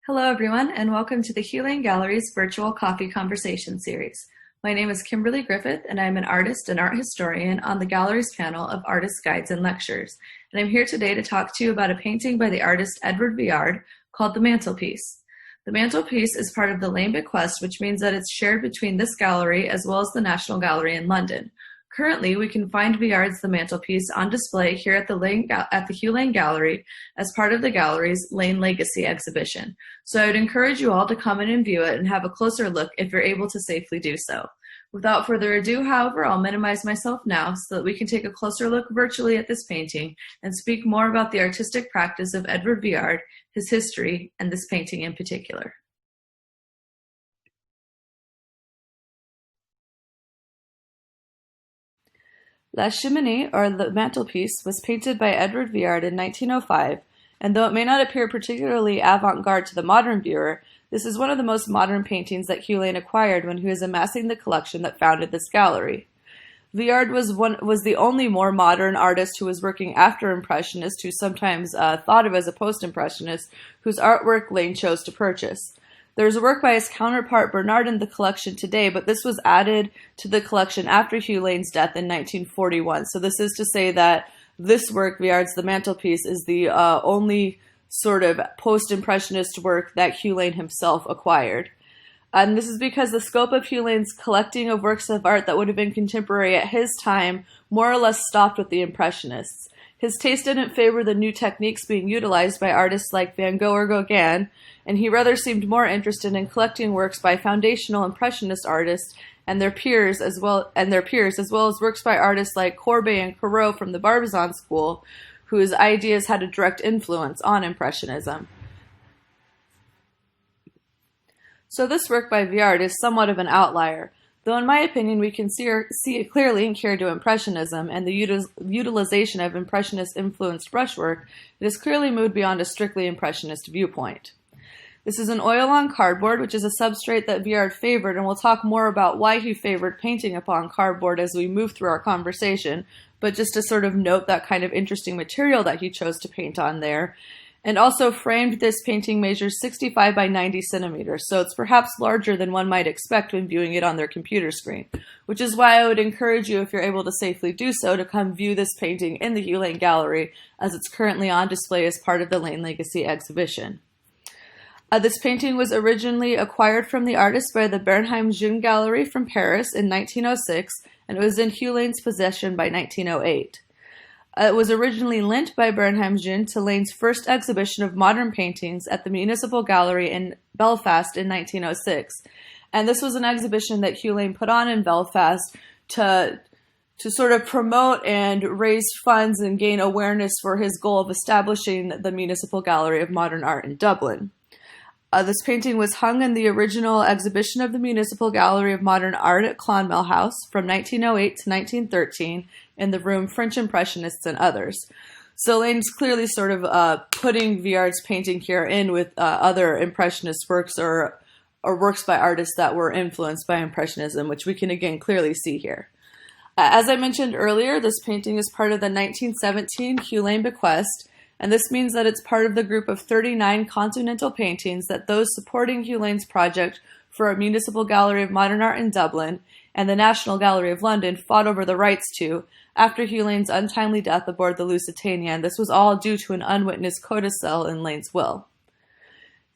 Hello, everyone, and welcome to the Hugh Gallery's virtual coffee conversation series. My name is Kimberly Griffith, and I'm an artist and art historian on the gallery's panel of Artist Guides and Lectures. And I'm here today to talk to you about a painting by the artist Édouard Vuillard called The Mantelpiece. The Mantelpiece is part of the Lane bequest, which means that it's shared between this gallery as well as the National Gallery in London. Currently, we can find Vuillard's The Mantelpiece on display here at the Hugh Lane Gallery as part of the gallery's Lane Legacy exhibition. So I would encourage you all to come in and view it and have a closer look if you're able to safely do so. Without further ado, however, I'll minimize myself now so that we can take a closer look virtually at this painting and speak more about the artistic practice of Édouard Vuillard, his history, and this painting in particular. La Cheminée, or the Mantelpiece, was painted by Édouard Vuillard in 1905, and though it may not appear particularly avant-garde to the modern viewer, this is one of the most modern paintings that Hugh Lane acquired when he was amassing the collection that founded this gallery. Vuillard was the only more modern artist who was working after Impressionist, who sometimes thought of as a post-Impressionist, whose artwork Lane chose to purchase. There's a work by his counterpart Bernard in the collection today, but this was added to the collection after Hugh Lane's death in 1941. So this is to say that this work, Vuillard's The Mantelpiece, is the only sort of post-impressionist work that Hugh Lane himself acquired. And this is because the scope of Hugh Lane's collecting of works of art that would have been contemporary at his time more or less stopped with the Impressionists. His taste didn't favor the new techniques being utilized by artists like Van Gogh or Gauguin, and he rather seemed more interested in collecting works by foundational Impressionist artists and their peers, as well as works by artists like Courbet and Corot from the Barbizon school, whose ideas had a direct influence on Impressionism. So this work by Vuillard is somewhat of an outlier, though in my opinion we can see it clearly in Care to Impressionism and the utilization of Impressionist-influenced brushwork, it is clearly moved beyond a strictly Impressionist viewpoint. This is an oil-on cardboard, which is a substrate that Vuillard favored, and we'll talk more about why he favored painting upon cardboard as we move through our conversation, but just to sort of note that kind of interesting material that he chose to paint on there. And also framed, this painting measures 65 by 90 centimeters, so it's perhaps larger than one might expect when viewing it on their computer screen, which is why I would encourage you, if you're able to safely do so, to come view this painting in the Hugh Lane Gallery, as it's currently on display as part of the Lane Legacy exhibition. This painting was originally acquired from the artist by the Bernheim-Jeune Gallery from Paris in 1906, and it was in Hugh Lane's possession by 1908. It was originally lent by Bernheim-Jeune to Lane's first exhibition of modern paintings at the Municipal Gallery in Belfast in 1906. And this was an exhibition that Hugh Lane put on in Belfast to sort of promote and raise funds and gain awareness for his goal of establishing the Municipal Gallery of Modern Art in Dublin. This painting was hung in the original exhibition of the Municipal Gallery of Modern Art at Clonmel House from 1908 to 1913 in the room French Impressionists and Others. So Lane's clearly sort of putting Vuillard's painting here in with other Impressionist works or works by artists that were influenced by Impressionism, which we can again clearly see here. As I mentioned earlier, this painting is part of the 1917 Hugh Lane bequest, and this means that it's part of the group of 39 continental paintings that those supporting Hugh Lane's project for a Municipal Gallery of Modern Art in Dublin and the National Gallery of London fought over the rights to after Hugh Lane's untimely death aboard the Lusitania, and this was all due to an unwitnessed codicil in Lane's will.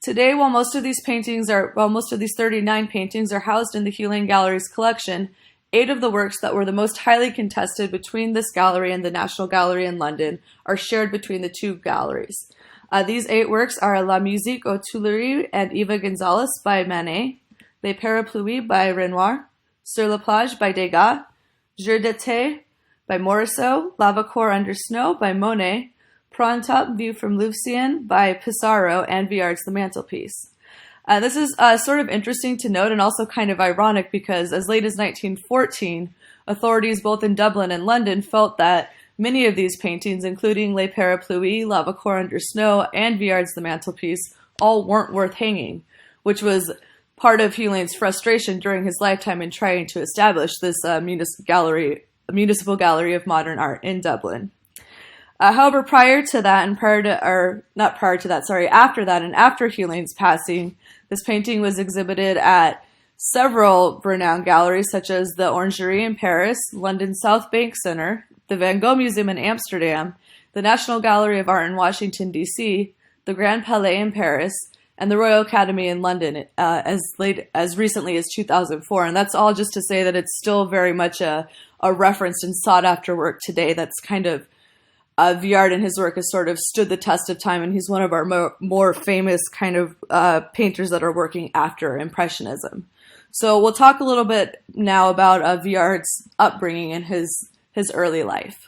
Today, while most of these 39 paintings are housed in the Hugh Lane Gallery's collection, 8 of the works that were the most highly contested between this gallery and the National Gallery in London are shared between the two galleries. These 8 works are La Musique aux Tuileries and Eva Gonzalez by Manet, Les Parapluies by Renoir, Sur la Plage by Degas, Jour d'été by Morisot, Lavacour under Snow by Monet, Printemps View from Louveciennes by Pissarro, and Vuillard's The Mantelpiece. This is sort of interesting to note and also kind of ironic because as late as 1914, authorities both in Dublin and London felt that many of these paintings, including Les Parapluies, Lavacour under Snow, and Vuillard's The Mantelpiece, all weren't worth hanging, which was part of Hugh Lane's frustration during his lifetime in trying to establish this Municipal Gallery of Modern Art in Dublin. However, after that and after Healing's passing, this painting was exhibited at several renowned galleries such as the Orangerie in Paris, London's South Bank Centre, the Van Gogh Museum in Amsterdam, the National Gallery of Art in Washington, D.C., the Grand Palais in Paris, and the Royal Academy in London as recently as 2004. And that's all just to say that it's still very much a referenced and sought-after work today. That's kind of Vuillard and his work has sort of stood the test of time, and he's one of our more famous kind of painters that are working after Impressionism. So we'll talk a little bit now about Vuillard's upbringing and his early life.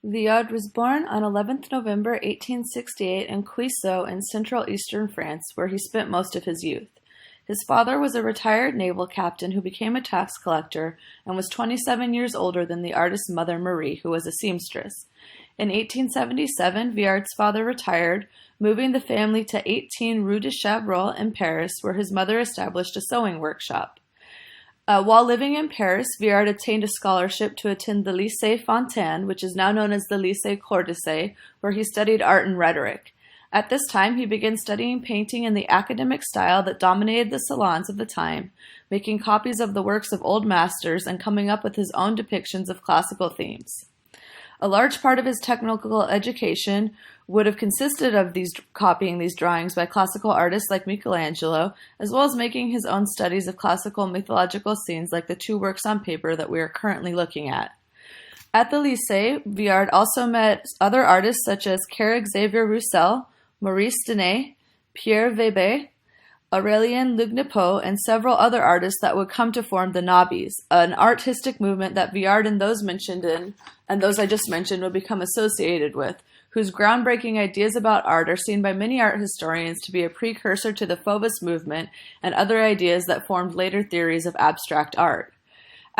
Vuillard was born on 11th November 1868 in Cuisseaux in central eastern France, where he spent most of his youth. His father was a retired naval captain who became a tax collector and was 27 years older than the artist's mother, Marie, who was a seamstress. In 1877, Vuillard's father retired, moving the family to 18 Rue de Chabrol in Paris, where his mother established a sewing workshop. While living in Paris, Vuillard obtained a scholarship to attend the Lycée Fontaine, which is now known as the Lycée Condorcet, where he studied art and rhetoric. At this time, he began studying painting in the academic style that dominated the salons of the time, making copies of the works of old masters and coming up with his own depictions of classical themes. A large part of his technical education would have consisted of copying these drawings by classical artists like Michelangelo, as well as making his own studies of classical mythological scenes like the two works on paper that we are currently looking at. At the Lycée, Vuillard also met other artists such as Xavier Roussel, Maurice Denet, Pierre Weber, Aurélien Lugnepo, and several other artists that would come to form the Nabis, an artistic movement that Vuillard and those I just mentioned would become associated with, whose groundbreaking ideas about art are seen by many art historians to be a precursor to the Fauvist movement and other ideas that formed later theories of abstract art.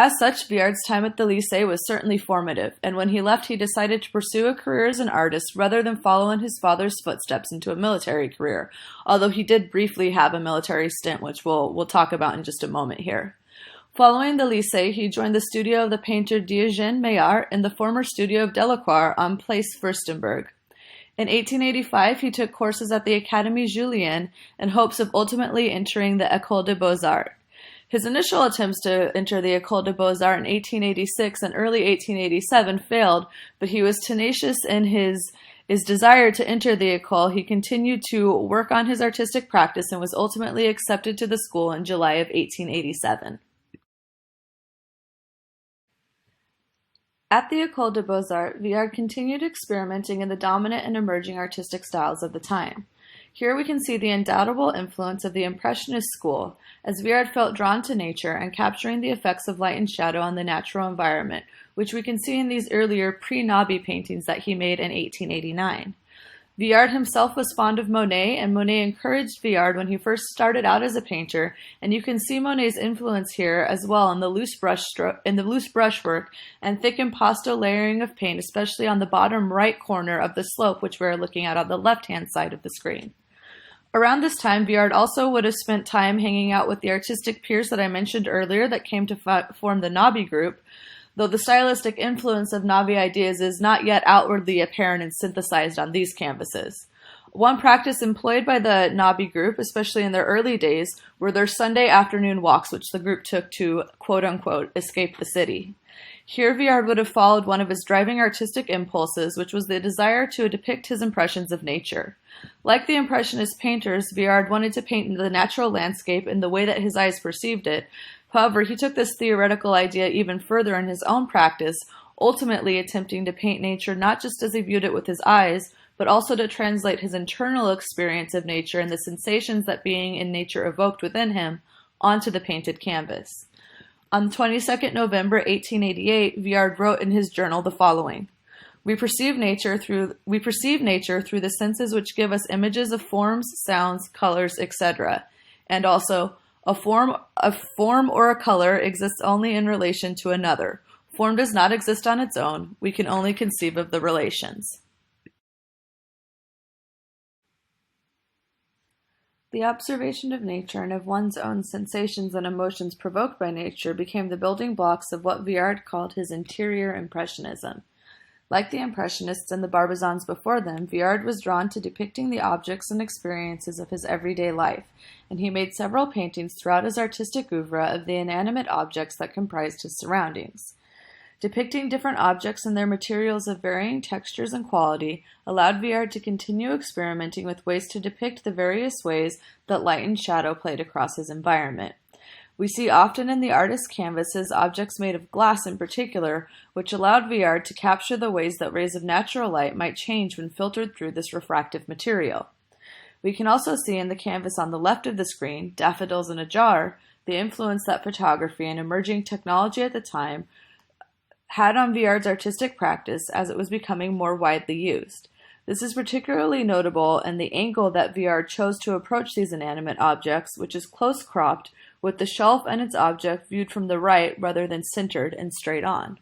As such, Vuillard's time at the Lycée was certainly formative, and when he left, he decided to pursue a career as an artist rather than follow in his father's footsteps into a military career, although he did briefly have a military stint, which we'll talk about in just a moment here. Following the Lycée, he joined the studio of the painter Diogène Maillart in the former studio of Delacroix on Place Furstenberg. In 1885, he took courses at the Académie Julienne in hopes of ultimately entering the École des Beaux-Arts. His initial attempts to enter the École des Beaux-Arts in 1886 and early 1887 failed, but he was tenacious in his desire to enter the école. He continued to work on his artistic practice and was ultimately accepted to the school in July of 1887. At the École des Beaux-Arts, Vuillard continued experimenting in the dominant and emerging artistic styles of the time. Here we can see the undoubtable influence of the Impressionist school, as Vuillard felt drawn to nature and capturing the effects of light and shadow on the natural environment, which we can see in these earlier pre-Nabis paintings that he made in 1889. Vuillard himself was fond of Monet, and Monet encouraged Vuillard when he first started out as a painter, and you can see Monet's influence here as well in the loose brushwork and thick impasto layering of paint, especially on the bottom right corner of the slope, which we're looking at on the left-hand side of the screen. Around this time, Vuillard also would have spent time hanging out with the artistic peers that I mentioned earlier that came to form the Nabis group, though the stylistic influence of Nabis ideas is not yet outwardly apparent and synthesized on these canvases. One practice employed by the Nabis group, especially in their early days, were their Sunday afternoon walks, which the group took to, quote-unquote, escape the city. Here, Vuillard would have followed one of his driving artistic impulses, which was the desire to depict his impressions of nature. Like the Impressionist painters, Vuillard wanted to paint the natural landscape in the way that his eyes perceived it. However, he took this theoretical idea even further in his own practice, ultimately attempting to paint nature not just as he viewed it with his eyes, but also to translate his internal experience of nature and the sensations that being in nature evoked within him onto the painted canvas. On 22nd November 1888, Vuillard wrote in his journal the following: We perceive nature through the senses which give us images of forms, sounds, colors, etc. And also, a form or a color exists only in relation to another. Form does not exist on its own. We can only conceive of the relations. The The observation of nature and of one's own sensations and emotions provoked by nature became the building blocks of what Vuillard called his interior impressionism. Like the Impressionists and the Barbizons before them, Vuillard was drawn to depicting the objects and experiences of his everyday life, and he made several paintings throughout his artistic oeuvre of the inanimate objects that comprised his surroundings. Depicting different objects and their materials of varying textures and quality allowed Vuillard to continue experimenting with ways to depict the various ways that light and shadow played across his environment. We see often in the artist's canvases objects made of glass in particular, which allowed Vuillard to capture the ways that rays of natural light might change when filtered through this refractive material. We can also see in the canvas on the left of the screen, Daffodils in a Jar, the influence that photography and emerging technology at the time had on Vuillard's artistic practice as it was becoming more widely used. This is particularly notable in the angle that Vuillard chose to approach these inanimate objects, which is close-cropped, with the shelf and its object viewed from the right rather than centered and straight on.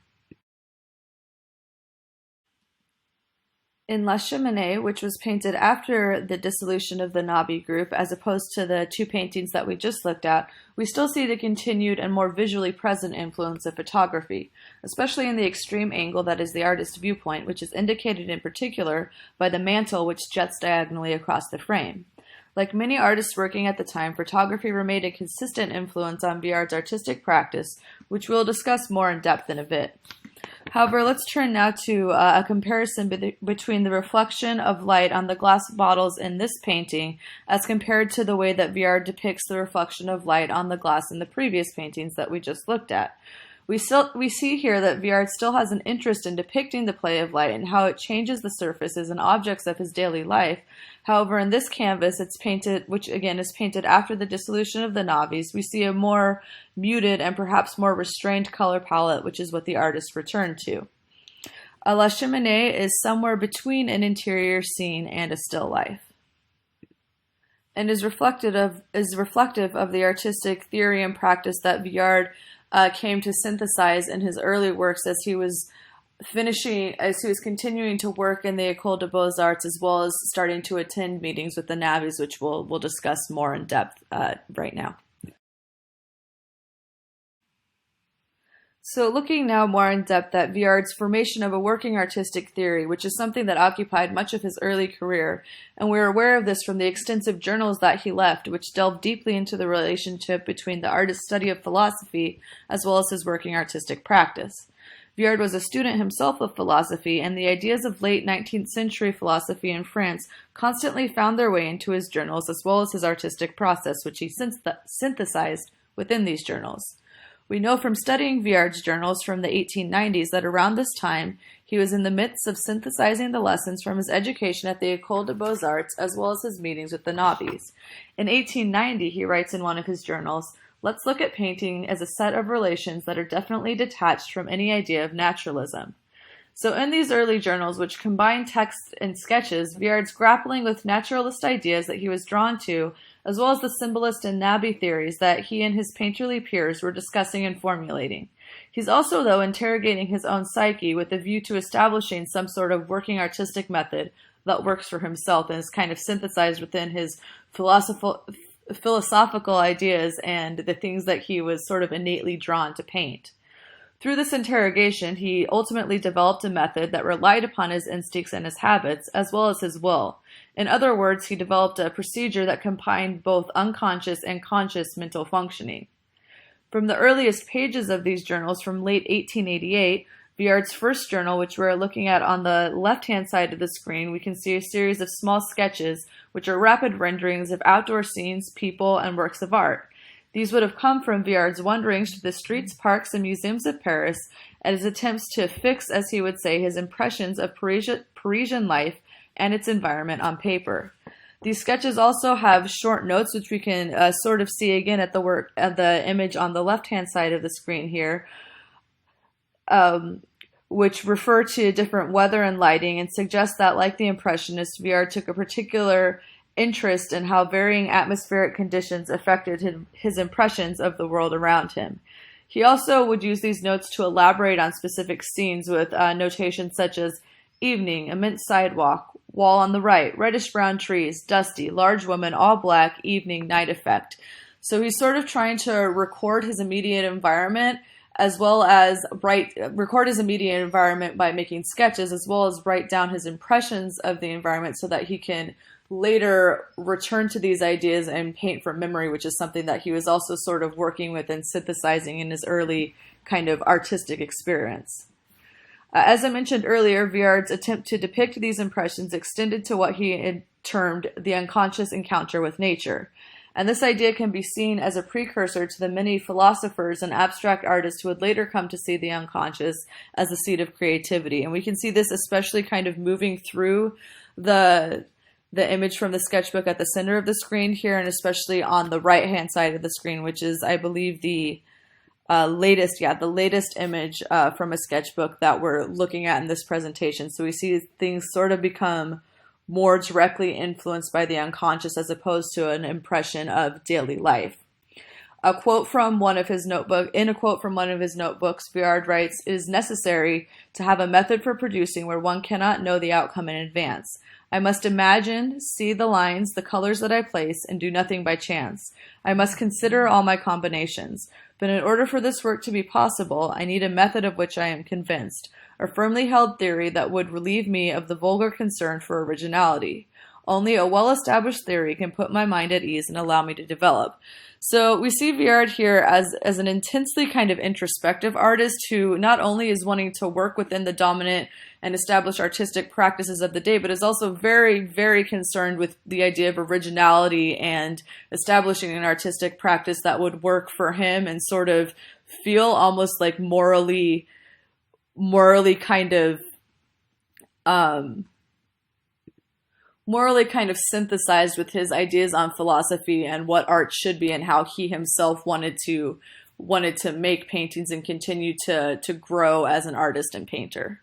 In La Cheminée, which was painted after the dissolution of the Nabis group, as opposed to the two paintings that we just looked at, we still see the continued and more visually present influence of photography, especially in the extreme angle that is the artist's viewpoint, which is indicated in particular by the mantle which jets diagonally across the frame. Like many artists working at the time, photography remained a consistent influence on Vuillard's artistic practice, which we'll discuss more in depth in a bit. However, let's turn now to a comparison between the reflection of light on the glass bottles in this painting as compared to the way that Vuillard depicts the reflection of light on the glass in the previous paintings that we just looked at. We see here that Vuillard still has an interest in depicting the play of light and how it changes the surfaces and objects of his daily life. However, in this canvas, it's painted, which again is painted after the dissolution of the Nabis, we see a more muted and perhaps more restrained color palette, which is what the artist returned to. La Cheminée is somewhere between an interior scene and a still life, and is reflective of the artistic theory and practice that Vuillard came to synthesize in his early works as he was continuing to work in the École des Beaux-Arts, as well as starting to attend meetings with the Nabis, which we'll discuss more in depth right now. So looking now more in depth at Vuillard's formation of a working artistic theory, which is something that occupied much of his early career, and we're aware of this from the extensive journals that he left, which delved deeply into the relationship between the artist's study of philosophy as well as his working artistic practice. Vuillard was a student himself of philosophy, and the ideas of late 19th century philosophy in France constantly found their way into his journals as well as his artistic process, which he synthesized within these journals. We know from studying Vuillard's journals from the 1890s that around this time, he was in the midst of synthesizing the lessons from his education at the École des Beaux-Arts as well as his meetings with the Nabis. In 1890, he writes in one of his journals, "Let's look at painting as a set of relations that are definitely detached from any idea of naturalism." So in these early journals, which combine text and sketches, Vuillard's grappling with naturalist ideas that he was drawn to, as well as the symbolist and Nabis theories that he and his painterly peers were discussing and formulating. He's also, though, interrogating his own psyche with a view to establishing some sort of working artistic method that works for himself and is kind of synthesized within his philosophical ideas and the things that he was sort of innately drawn to paint. Through this interrogation, he ultimately developed a method that relied upon his instincts and his habits, as well as his will. In other words, he developed a procedure that combined both unconscious and conscious mental functioning. From the earliest pages of these journals from late 1888, Vuillard's first journal, which we're looking at on the left-hand side of the screen, we can see a series of small sketches, which are rapid renderings of outdoor scenes, people, and works of art. These would have come from Vuillard's wanderings through the streets, parks, and museums of Paris, and his attempts to fix, as he would say, his impressions of Parisian life and its environment on paper. These sketches also have short notes, which we can sort of see again at the image on the left-hand side of the screen here, which refer to different weather and lighting and suggest that, like the Impressionists, Vuillard took a particular interest in how varying atmospheric conditions affected his impressions of the world around him. He also would use these notes to elaborate on specific scenes with notations such as Evening, immense sidewalk, wall on the right, reddish-brown trees, dusty, large woman, all black, evening, night effect. So he's sort of trying to record his immediate environment as well as record his immediate environment by making sketches, as well as write down his impressions of the environment so that he can later return to these ideas and paint from memory, which is something that he was also sort of working with and synthesizing in his early kind of artistic experience. As I mentioned earlier, Vuillard's attempt to depict these impressions extended to what he had termed the unconscious encounter with nature. And this idea can be seen as a precursor to the many philosophers and abstract artists who would later come to see the unconscious as the seat of creativity. And we can see this especially kind of moving through the image from the sketchbook at the center of the screen here, and especially on the right-hand side of the screen, which is, I believe, the latest image from a sketchbook that we're looking at in this presentation. So we see things sort of become more directly influenced by the unconscious as opposed to an impression of daily life. In a quote from one of his notebooks, Vuillard writes, "It is necessary to have a method for producing where one cannot know the outcome in advance. I must imagine, see the lines, the colors that I place, and do nothing by chance. I must consider all my combinations. But in order for this work to be possible, I need a method of which I am convinced, a firmly held theory that would relieve me of the vulgar concern for originality. Only a well-established theory can put my mind at ease and allow me to develop." So we see Vuillard here as an intensely kind of introspective artist who not only is wanting to work within the dominant and established artistic practices of the day, but is also very, very concerned with the idea of originality and establishing an artistic practice that would work for him and sort of feel almost like morally kind of synthesized with his ideas on philosophy and what art should be and how he himself wanted to make paintings and continue to grow as an artist and painter.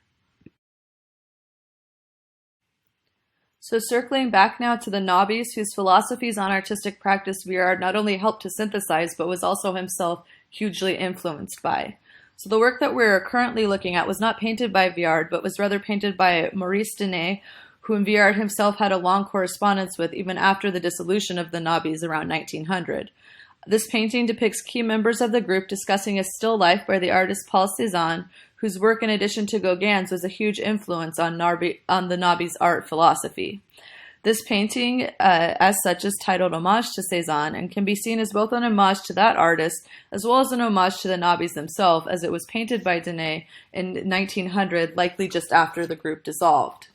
So circling back now to the Nabis, whose philosophies on artistic practice Vuillard not only helped to synthesize, but was also himself hugely influenced by. So the work that we're currently looking at was not painted by Vuillard, but was rather painted by Maurice Denet, whom Vuillard himself had a long correspondence with even after the dissolution of the Nabis around 1900. This painting depicts key members of the group discussing a still life by the artist Paul Cézanne, whose work, in addition to Gauguin's, was a huge influence on the Nabis' art philosophy. This painting, as such, is titled Homage to Cézanne and can be seen as both an homage to that artist as well as an homage to the Nabis themselves, as it was painted by Denet in 1900, likely just after the group dissolved.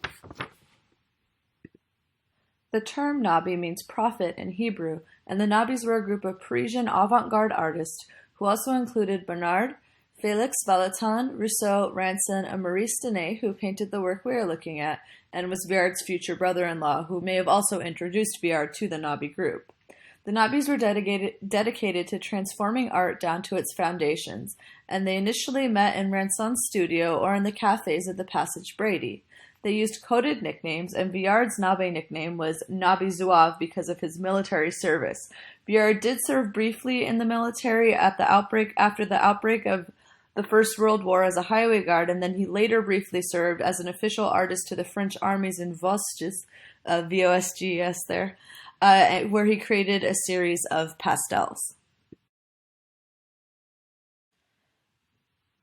The term Nabi means prophet in Hebrew, and the Nabis were a group of Parisian avant-garde artists who also included Bernard, Félix Vallotton, Rousseau, Ranson, and Maurice Denet, who painted the work we are looking at, and was Vuillard's future brother-in-law, who may have also introduced Vuillard to the Nabi group. The Nabis were dedicated to transforming art down to its foundations, and they initially met in Ranson's studio or in the cafes of the Passage Brady. They used coded nicknames, and Vuillard's Nabe nickname was Nabi Zouave because of his military service. Vuillard did serve briefly in the military after the outbreak of the First World War as a highway guard, and then he later briefly served as an official artist to the French armies in Vosges, V-O-S-G-S there, where he created a series of pastels.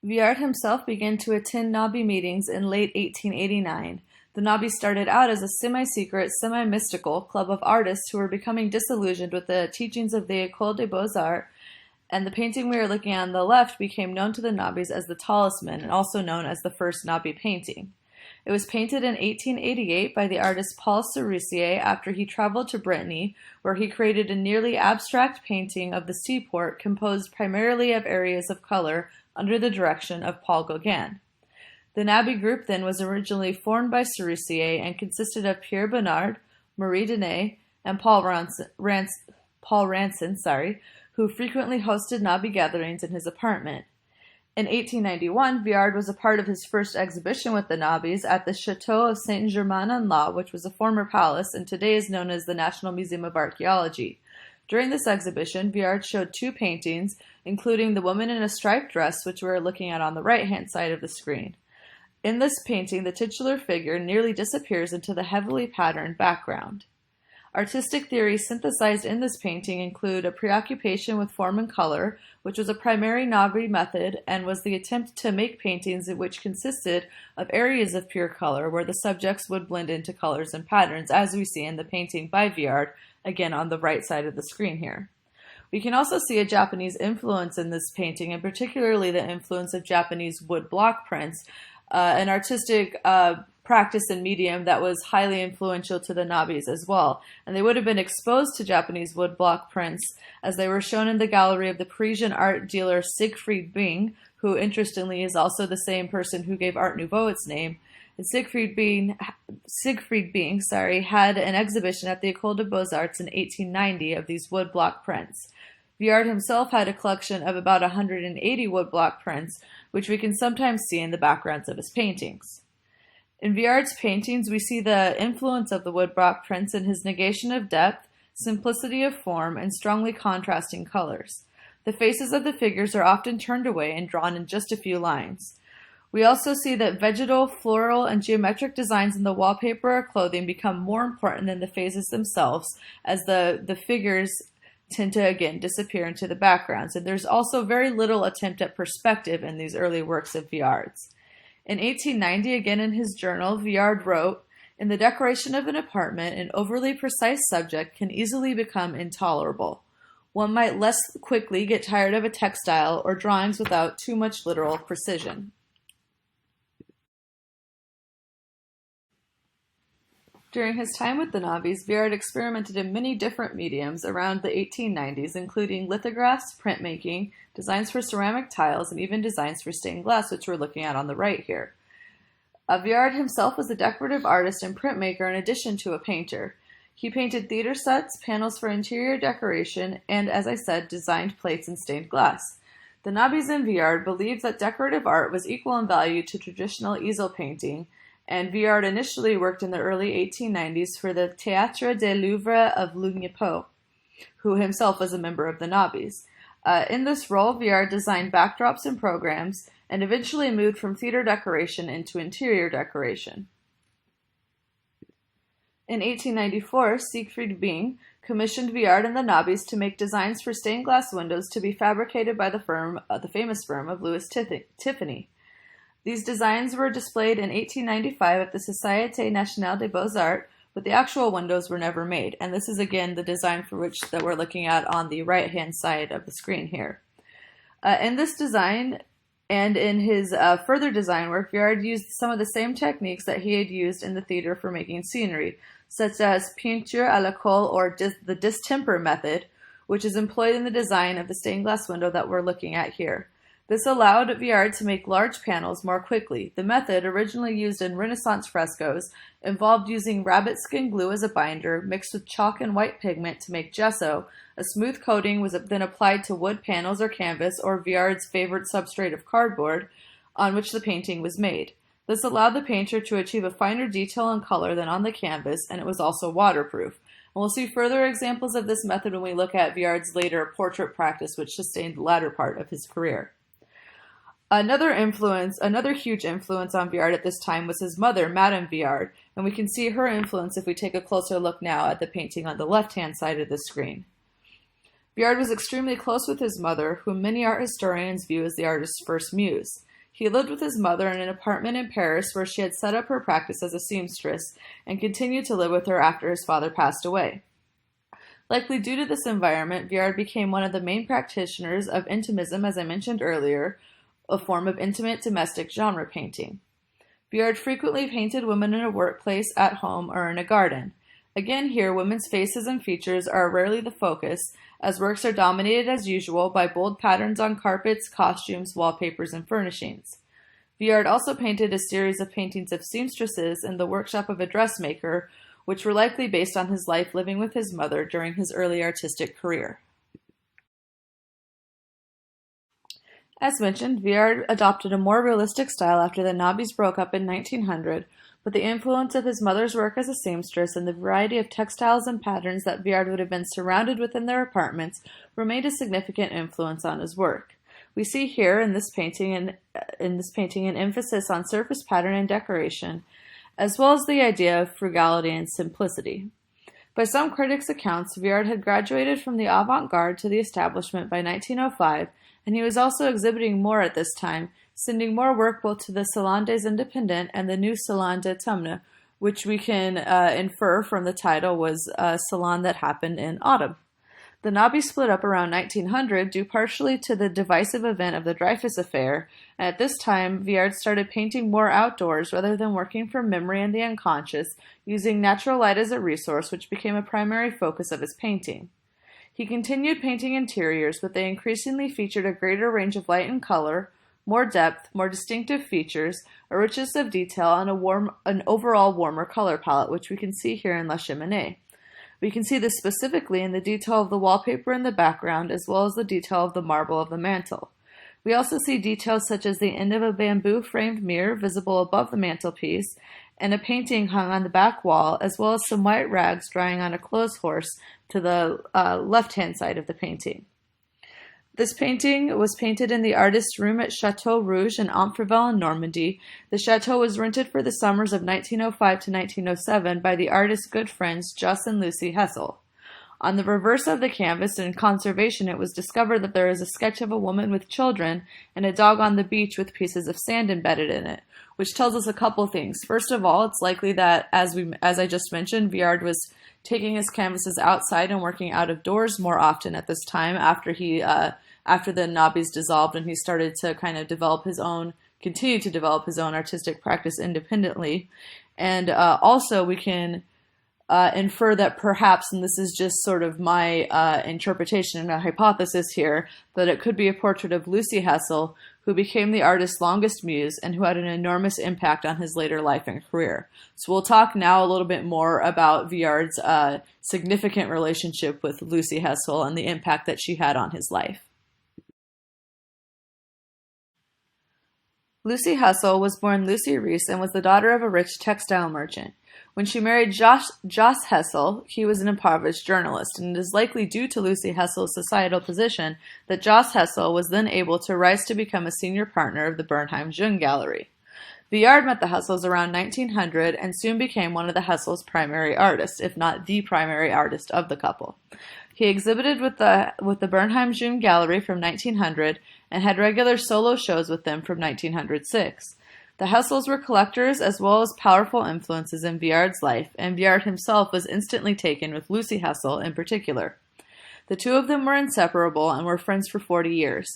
Vuillard himself began to attend Nabi meetings in late 1889. The Nabi started out as a semi-secret, semi-mystical club of artists who were becoming disillusioned with the teachings of the École des Beaux-Arts, and the painting we are looking at on the left became known to the Nabis as the Talisman, and also known as the first Nabi painting. It was painted in 1888 by the artist Paul Serussier after he traveled to Brittany, where he created a nearly abstract painting of the seaport composed primarily of areas of color under the direction of Paul Gauguin. The Nabi group then was originally formed by Serussier and consisted of Pierre Bernard, Marie Denet, and Paul Ranson, who frequently hosted Nabi gatherings in his apartment. In 1891, Vuillard was a part of his first exhibition with the Nabis at the Château of Saint-Germain-en-Laye, which was a former palace and today is known as the National Museum of Archaeology. During this exhibition, Vuillard showed two paintings, including The Woman in a Striped Dress, which we're looking at on the right-hand side of the screen. In this painting, the titular figure nearly disappears into the heavily patterned background. Artistic theories synthesized in this painting include a preoccupation with form and color, which was a primary Nabis method and was the attempt to make paintings which consisted of areas of pure color where the subjects would blend into colors and patterns, as we see in the painting by Vuillard, again on the right side of the screen here. We can also see a Japanese influence in this painting, and particularly the influence of Japanese wood block prints, an artistic practice and medium that was highly influential to the Nabis as well. And they would have been exposed to Japanese wood block prints as they were shown in the gallery of the Parisian art dealer Siegfried Bing, who interestingly is also the same person who gave Art Nouveau its name. And Siegfried Bing had an exhibition at the École des Beaux-Arts in 1890 of these wood block prints. Vuillard himself had a collection of about 180 wood block prints, which we can sometimes see in the backgrounds of his paintings. In Vuillard's paintings, we see the influence of the wood block prints in his negation of depth, simplicity of form, and strongly contrasting colors. The faces of the figures are often turned away and drawn in just a few lines. We also see that vegetal, floral, and geometric designs in the wallpaper or clothing become more important than the faces themselves, as the figures tend to, again, disappear into the backgrounds. And there's also very little attempt at perspective in these early works of Vuillard's. In 1890, again in his journal, Vuillard wrote, "In the decoration of an apartment, an overly precise subject can easily become intolerable. One might less quickly get tired of a textile or drawings without too much literal precision." During his time with the Nabis, Vuillard experimented in many different mediums around the 1890s, including lithographs, printmaking, designs for ceramic tiles, and even designs for stained glass, which we're looking at on the right here. Vuillard himself was a decorative artist and printmaker in addition to a painter. He painted theater sets, panels for interior decoration, and, as I said, designed plates and stained glass. The Nabis and Vuillard believed that decorative art was equal in value to traditional easel painting, and Vuillard initially worked in the early 1890s for the Théâtre des Louvres of Lugnepo, who himself was a member of the Nabis. In this role, Vuillard designed backdrops and programs, and eventually moved from theater decoration into interior decoration. In 1894, Siegfried Bing commissioned Vuillard and the Nabis to make designs for stained glass windows to be fabricated by the famous firm of Louis Tiffany. These designs were displayed in 1895 at the Société Nationale des Beaux-Arts, but the actual windows were never made. And this is again the design for which that we're looking at on the right-hand side of the screen here. In this design and in his further design work, Vuillard used some of the same techniques that he had used in the theater for making scenery, such as peinture à la colle or the distemper method, which is employed in the design of the stained glass window that we're looking at here. This allowed Vuillard to make large panels more quickly. The method, originally used in Renaissance frescoes, involved using rabbit skin glue as a binder, mixed with chalk and white pigment to make gesso. A smooth coating was then applied to wood panels or canvas, or Vuillard's favorite substrate of cardboard, on which the painting was made. This allowed the painter to achieve a finer detail and color than on the canvas, and it was also waterproof. And we'll see further examples of this method when we look at Vuillard's later portrait practice, which sustained the latter part of his career. Another huge influence on Vuillard at this time was his mother, Madame Vuillard, and we can see her influence if we take a closer look now at the painting on the left-hand side of the screen. Vuillard was extremely close with his mother, whom many art historians view as the artist's first muse. He lived with his mother in an apartment in Paris where she had set up her practice as a seamstress and continued to live with her after his father passed away. Likely due to this environment, Vuillard became one of the main practitioners of Intimism, as I mentioned earlier, a form of intimate domestic genre painting. Vuillard frequently painted women in a workplace, at home, or in a garden. Again here, women's faces and features are rarely the focus, as works are dominated as usual by bold patterns on carpets, costumes, wallpapers, and furnishings. Vuillard also painted a series of paintings of seamstresses in the workshop of a dressmaker, which were likely based on his life living with his mother during his early artistic career. As mentioned, Vuillard adopted a more realistic style after the Nabis broke up in 1900, but the influence of his mother's work as a seamstress and the variety of textiles and patterns that Vuillard would have been surrounded with in their apartments remained a significant influence on his work. We see here in this painting an emphasis on surface pattern and decoration, as well as the idea of frugality and simplicity. By some critics' accounts, Vuillard had graduated from the avant-garde to the establishment by 1905, and he was also exhibiting more at this time, sending more work both to the Salon des Indépendants and the new Salon d'Automne, which we can infer from the title was a salon that happened in autumn. The Nabis split up around 1900 due partially to the divisive event of the Dreyfus Affair, and at this time Vuillard started painting more outdoors rather than working from memory and the unconscious, using natural light as a resource, which became a primary focus of his painting. He continued painting interiors, but they increasingly featured a greater range of light and color, more depth, more distinctive features, a richness of detail, and an overall warmer color palette, which we can see here in La Cheminée. We can see this specifically in the detail of the wallpaper in the background, as well as the detail of the marble of the mantel. We also see details such as the end of a bamboo-framed mirror visible above the mantelpiece, and a painting hung on the back wall, as well as some white rags drying on a clothes horse to the left-hand side of the painting. This painting was painted in the artist's room at Chateau Rouge in Amfreville in Normandy. The chateau was rented for the summers of 1905 to 1907 by the artist's good friends Jos and Lucy Hessels. On the reverse of the canvas in conservation, it was discovered that there is a sketch of a woman with children and a dog on the beach with pieces of sand embedded in it, which tells us a couple things. First of all, it's likely that, as I just mentioned, Vuillard was taking his canvases outside and working out of doors more often at this time after the Nabis dissolved and he started to continue to develop his own artistic practice independently. And also we can infer that perhaps, and this is just sort of my interpretation and a hypothesis here, that it could be a portrait of Lucy Hessels, who became the artist's longest muse and who had an enormous impact on his later life and career. So we'll talk now a little bit more about Vuillard's significant relationship with Lucy Hessels and the impact that she had on his life. Lucy Hessels was born Lucy Rees and was the daughter of a rich textile merchant. When she married Jos Hessels, he was an impoverished journalist, and it is likely due to Lucy Hessels' societal position that Jos Hessels was then able to rise to become a senior partner of the Bernheim Jeune Gallery. Vuillard met the Hessels around 1900 and soon became one of the Hessels' primary artists, if not the primary artist of the couple. He exhibited with the Bernheim Jeune Gallery from 1900 and had regular solo shows with them from 1906. The Hessels were collectors as well as powerful influences in Vuillard's life, and Vuillard himself was instantly taken with Lucy Hessels in particular. The two of them were inseparable and were friends for 40 years.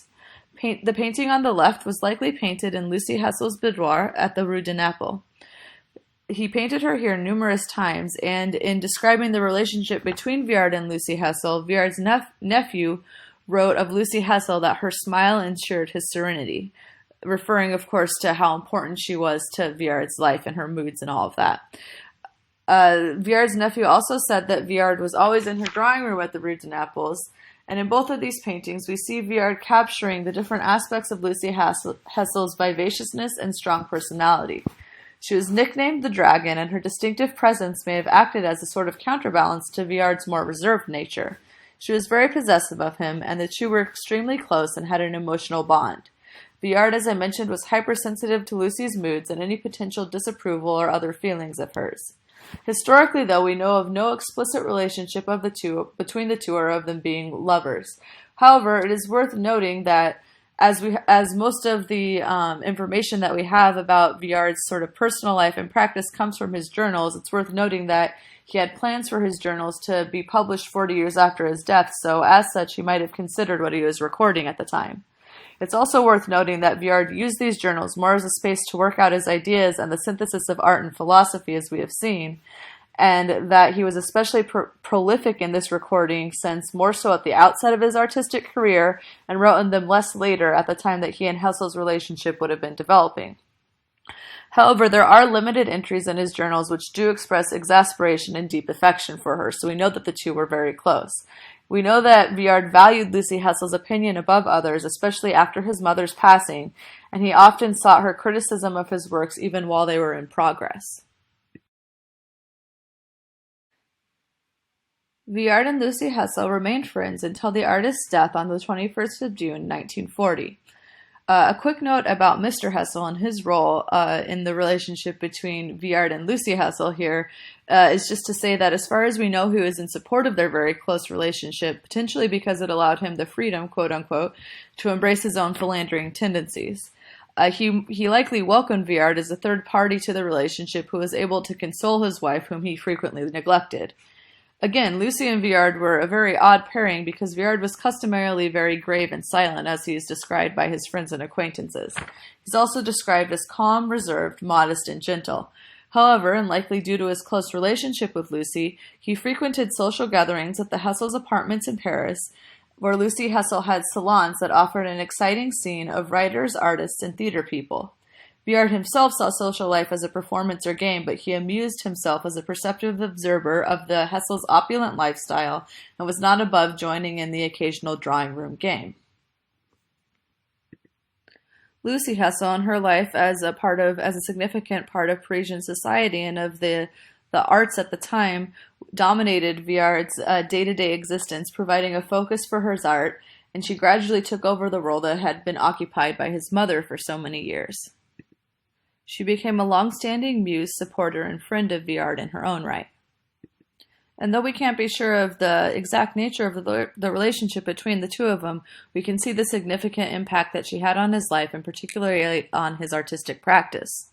The painting on the left was likely painted in Lucy Hessels' boudoir at the Rue de Naples. He painted her here numerous times, and in describing the relationship between Vuillard and Lucy Hessels, Vuillard's nephew wrote of Lucy Hessels that her smile ensured his serenity, referring, of course, to how important she was to Vuillard's life and her moods and all of that. Vuillard's nephew also said that Vuillard was always in her drawing room at the Rue de Naples, and in both of these paintings, we see Vuillard capturing the different aspects of Lucy Hessels' vivaciousness and strong personality. She was nicknamed the Dragon, and her distinctive presence may have acted as a sort of counterbalance to Vuillard's more reserved nature. She was very possessive of him, and the two were extremely close and had an emotional bond. Vuillard, as I mentioned, was hypersensitive to Lucy's moods and any potential disapproval or other feelings of hers. Historically, though, we know of no explicit relationship of the two between the two or of them being lovers. However, it is worth noting that as most of the information that we have about Vuillard's sort of personal life and practice comes from his journals, it's worth noting that he had plans for his journals to be published 40 years after his death, so as such, he might have considered what he was recording at the time. It's also worth noting that Vuillard used these journals more as a space to work out his ideas and the synthesis of art and philosophy, as we have seen, and that he was especially prolific in this recording sense more so at the outset of his artistic career and wrote in them less later at the time that he and Hessels' relationship would have been developing. However, there are limited entries in his journals which do express exasperation and deep affection for her, so we know that the two were very close. We know that Vuillard valued Lucy Hessels' opinion above others, especially after his mother's passing, and he often sought her criticism of his works even while they were in progress. Vuillard and Lucy Hessel remained friends until the artist's death on the 21st of June, 1940. A quick note about Mr. Hessel and his role in the relationship between Vuillard and Lucy Hessel here is just to say that as far as we know, he was in support of their very close relationship, potentially because it allowed him the freedom, quote unquote, to embrace his own philandering tendencies. He likely welcomed Vuillard as a third party to the relationship who was able to console his wife, whom he frequently neglected. Again, Lucy and Vuillard were a very odd pairing because Vuillard was customarily very grave and silent, as he is described by his friends and acquaintances. He's also described as calm, reserved, modest, and gentle. However, and likely due to his close relationship with Lucy, he frequented social gatherings at the Hessels' apartments in Paris, where Lucy Hessel had salons that offered an exciting scene of writers, artists, and theater people. Vuillard himself saw social life as a performance or game, but he amused himself as a perceptive observer of the Hessels' opulent lifestyle and was not above joining in the occasional drawing room game. Lucy Hessel and her life as a significant part of Parisian society and of the arts at the time dominated Vuillard's day-to-day existence, providing a focus for her art, and she gradually took over the role that had been occupied by his mother for so many years. She became a long-standing muse, supporter, and friend of Vuillard in her own right. And though we can't be sure of the exact nature of the relationship between the two of them, we can see the significant impact that she had on his life, and particularly on his artistic practice.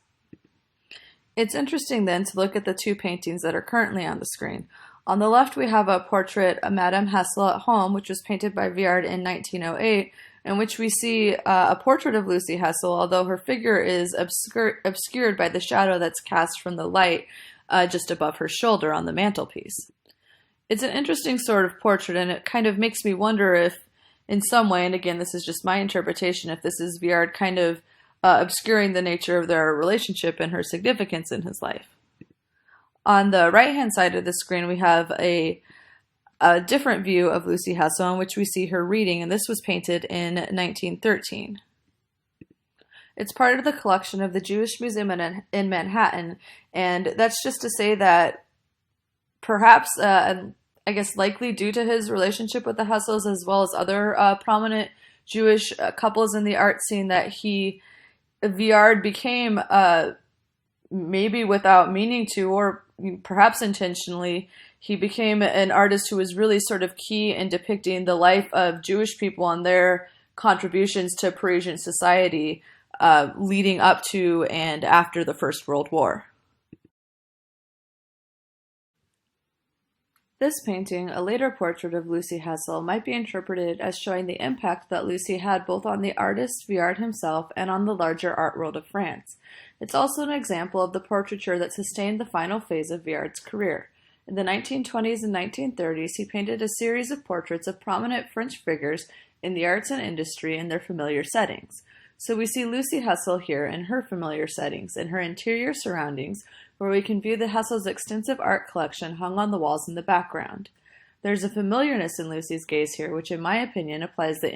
It's interesting then to look at the two paintings that are currently on the screen. On the left we have a portrait of Madame Hessel at home, which was painted by Vuillard in 1908, in which we see a portrait of Lucy Hessel, although her figure is obscured by the shadow that's cast from the light just above her shoulder on the mantelpiece. It's an interesting sort of portrait, and it kind of makes me wonder if, in some way, and again, this is just my interpretation, if this is Vuillard kind of obscuring the nature of their relationship and her significance in his life. On the right-hand side of the screen, we have a different view of Lucy Hessel in which we see her reading, and this was painted in 1913. It's part of the collection of the Jewish Museum in Manhattan, and that's just to say that perhaps, I guess likely due to his relationship with the Hessels as well as other prominent Jewish couples in the art scene, that Vuillard became, maybe without meaning to, or perhaps intentionally, he became an artist who was really sort of key in depicting the life of Jewish people and their contributions to Parisian society leading up to and after the First World War. This painting, a later portrait of Lucy Hessel, might be interpreted as showing the impact that Lucy had both on the artist Vuillard himself and on the larger art world of France. It's also an example of the portraiture that sustained the final phase of Vuillard's career. In the 1920s and 1930s, he painted a series of portraits of prominent French figures in the arts and industry in their familiar settings. So we see Lucy Hessel here in her familiar settings, in her interior surroundings, where we can view the Hessels' extensive art collection hung on the walls in the background. There's a familiarness in Lucy's gaze here, which in my opinion applies the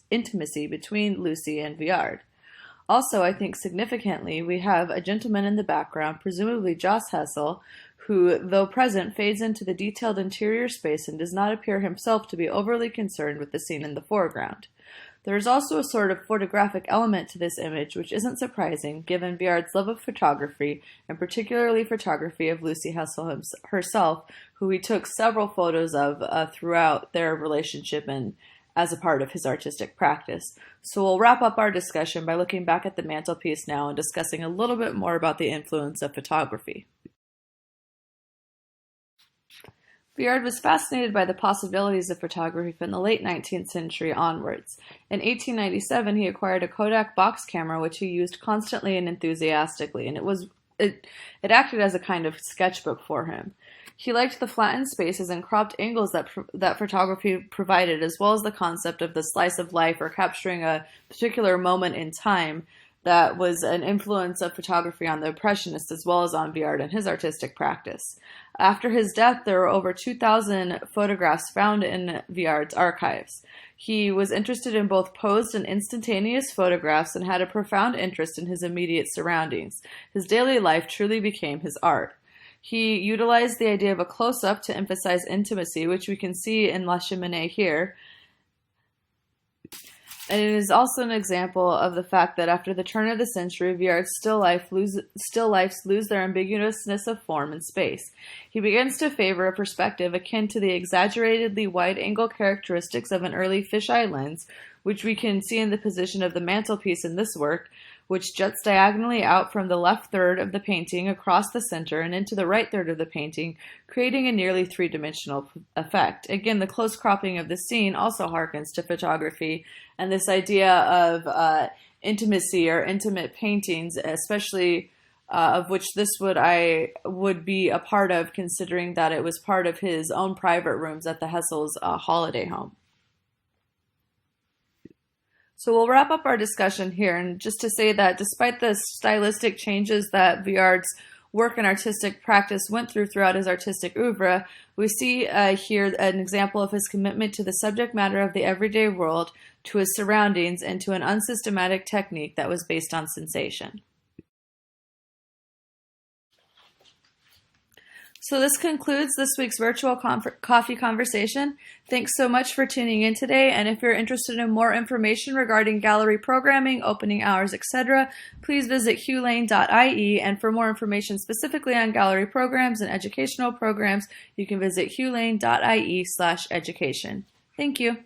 intimacy between Lucy and Vuillard. Also, I think significantly, we have a gentleman in the background, presumably Jos Hessel, who, though present, fades into the detailed interior space and does not appear himself to be overly concerned with the scene in the foreground. There is also a sort of photographic element to this image, which isn't surprising, given Vuillard's love of photography, and particularly photography of Lucy Hessel herself, who he took several photos of throughout their relationship and as a part of his artistic practice. So we'll wrap up our discussion by looking back at the mantelpiece now and discussing a little bit more about the influence of photography. Vuillard was fascinated by the possibilities of photography from the late 19th century onwards. In 1897, he acquired a Kodak box camera, which he used constantly and enthusiastically, and it acted as a kind of sketchbook for him. He liked the flattened spaces and cropped angles that photography provided, as well as the concept of the slice of life or capturing a particular moment in time that was an influence of photography on the Impressionists as well as on Vuillard and his artistic practice. After his death, there were over 2,000 photographs found in Vuillard's archives. He was interested in both posed and instantaneous photographs and had a profound interest in his immediate surroundings. His daily life truly became his art. He utilized the idea of a close-up to emphasize intimacy, which we can see in La Cheminée here. And it is also an example of the fact that after the turn of the century, Vuillard's still lifes lose their ambiguousness of form and space. He begins to favor a perspective akin to the exaggeratedly wide-angle characteristics of an early fisheye lens, which we can see in the position of the mantelpiece in this work, which juts diagonally out from the left third of the painting across the center and into the right third of the painting, creating a nearly three-dimensional effect. Again, the close cropping of the scene also harkens to photography and this idea of intimacy or intimate paintings, especially of which this would be a part of, considering that it was part of his own private rooms at the Hessels holiday home. So we'll wrap up our discussion here, and just to say that despite the stylistic changes that Vuillard's work and artistic practice went throughout his artistic oeuvre, we see here an example of his commitment to the subject matter of the everyday world, to his surroundings, and to an unsystematic technique that was based on sensation. So this concludes this week's virtual coffee conversation. Thanks so much for tuning in today, and if you're interested in more information regarding gallery programming, opening hours, etc., please visit huelane.ie, and for more information specifically on gallery programs and educational programs, you can visit huelane.ie/education. Thank you.